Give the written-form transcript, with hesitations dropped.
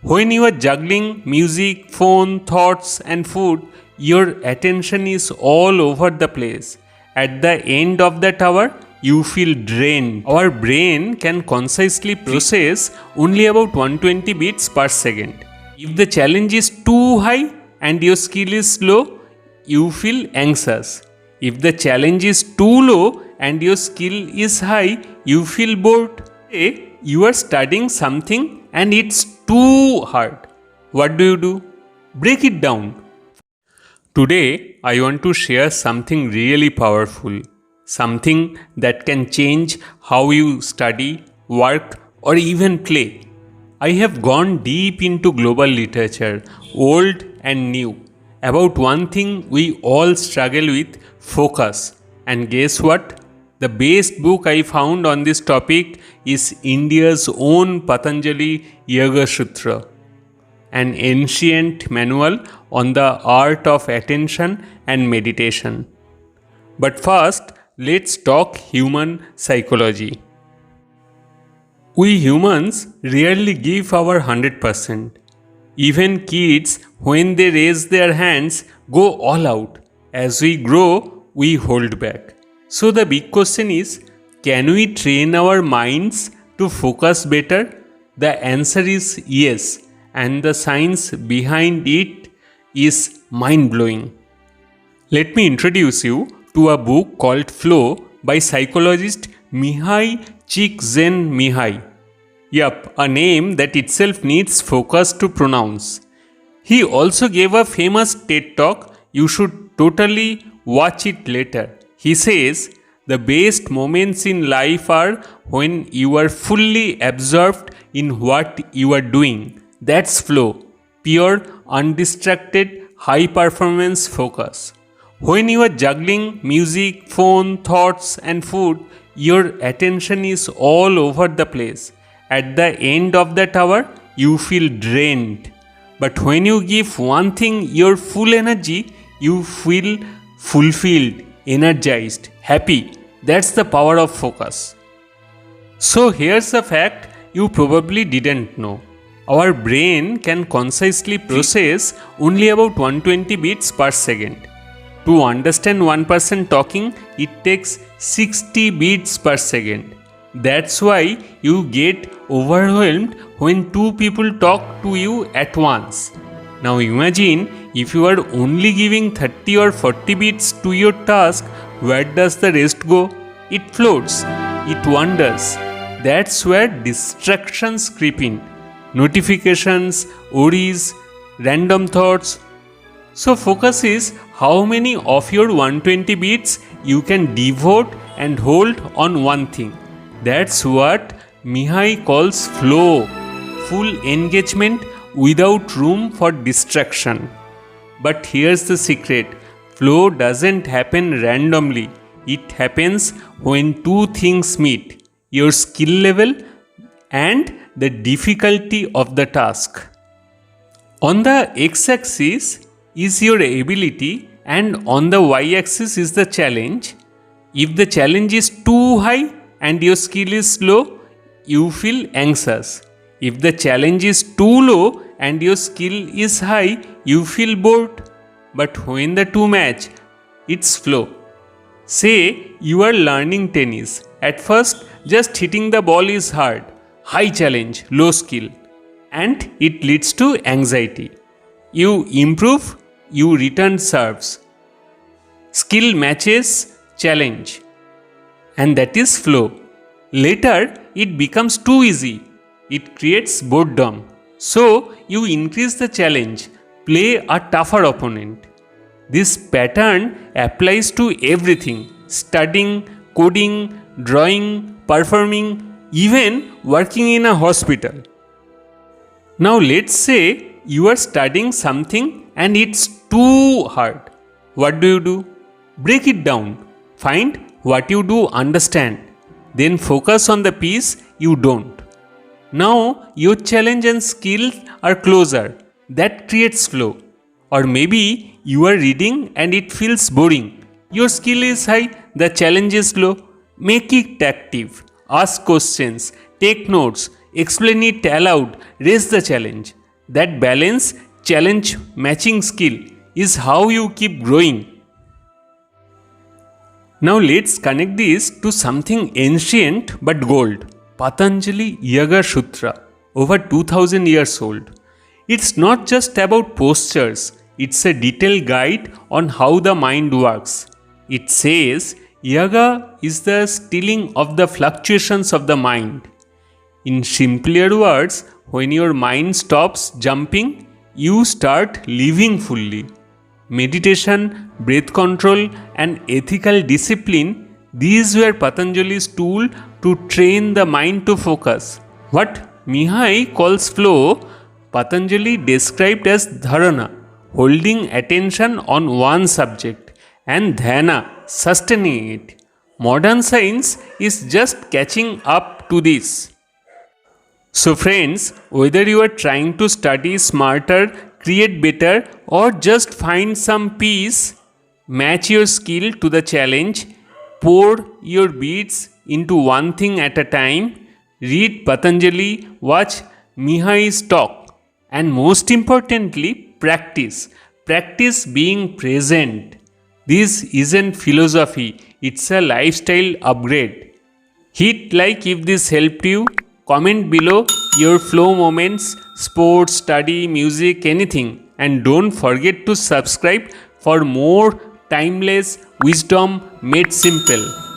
When you are juggling music, phone, thoughts, and food, your attention is all over the place. At the end of that hour, you feel drained. Our brain can concisely process only about 120 beats per second. If the challenge is too high and your skill is low, you feel anxious. If the challenge is too low and your skill is high, you feel bored. Say you are studying something and it's too hard. What do? Break it down. Today, I want to share something really powerful. Something that can change how you study, work, or even play. I have gone deep into global literature, old and new, about one thing we all struggle with: focus. And guess what? The best book I found on this topic is India's own Patanjali Yoga Sutra, an ancient manual on the art of attention and meditation. But first, let's talk human psychology. We humans rarely give our 100%. Even kids, when they raise their hands, go all out. As we grow, we hold back. So the big question is, can we train our minds to focus better? The answer is yes, and the science behind it is mind-blowing. Let me introduce you to a book called Flow by psychologist Mihai Csikszentmihalyi. Yup, a name that itself needs focus to pronounce. He also gave a famous TED talk. You should totally watch it later. He says, the best moments in life are when you are fully absorbed in what you are doing. That's flow, pure, undistracted, high performance focus. When you are juggling music, phone, thoughts, and food, your attention is all over the place. At the end of that hour, you feel drained. But when you give one thing your full energy, you feel fulfilled, energized, happy. That's the power of focus. So here's a fact you probably didn't know. Our brain can concisely process only about 120 beats per second. To understand one person talking, it takes 60 beats per second. That's why you get overwhelmed when two people talk to you at once. Now imagine if you are only giving 30 or 40 beats to your task, where does the rest go? It floats, it wanders. That's where distractions creep in. Notifications, worries, random thoughts. So focus is how many of your 120 beats you can devote and hold on one thing. That's what Mihai calls flow, full engagement without room for distraction. But here's the secret, flow doesn't happen randomly. It happens when two things meet, your skill level and the difficulty of the task. On the x-axis is your ability and on the y-axis is the challenge. If the challenge is too high and your skill is low, you feel anxious. If the challenge is too low and your skill is high, you feel bored. But when the two match, it's flow. Say you are learning tennis. At first, just hitting the ball is hard. High challenge, low skill. And it leads to anxiety. You improve, you return serves. Skill matches challenge. And that is flow. Later, it becomes too easy. It creates boredom. So, you increase the challenge. Play a tougher opponent. This pattern applies to everything: studying, coding, drawing, performing, even working in a hospital. Now let's say you are studying something and it's too hard. What do? Break it down. Find what you do understand. Then focus on the piece you don't. Now your challenge and skill are closer. That creates flow. Or maybe you are reading and it feels boring. Your skill is high, the challenge is low. Make it active. Ask questions, take notes, explain it aloud, raise the challenge. That balance, challenge, matching skill is how you keep growing. Now let's connect this to something ancient but gold. Patanjali Yoga Sutra, over 2000 years old. It's not just about postures, it's a detailed guide on how the mind works. It says yoga is the stilling of the fluctuations of the mind. In simpler words, when your mind stops jumping, you start living fully. Meditation, breath control, and ethical discipline, these were Patanjali's tool to train the mind to focus. What Mihai calls flow, Patanjali described as Dharana, holding attention on one subject, and Dhyana, sustaining it. Modern science is just catching up to this. So friends, whether you are trying to study smarter, create better, or just find some peace, match your skill to the challenge, pour your beats into one thing at a time, read Patanjali, watch Mihai's talk, and most importantly, practice. Practice being present. This isn't philosophy, it's a lifestyle upgrade. Hit like if this helped you. Comment below your flow moments, sports, study, music, anything. And don't forget to subscribe for more timeless wisdom made simple.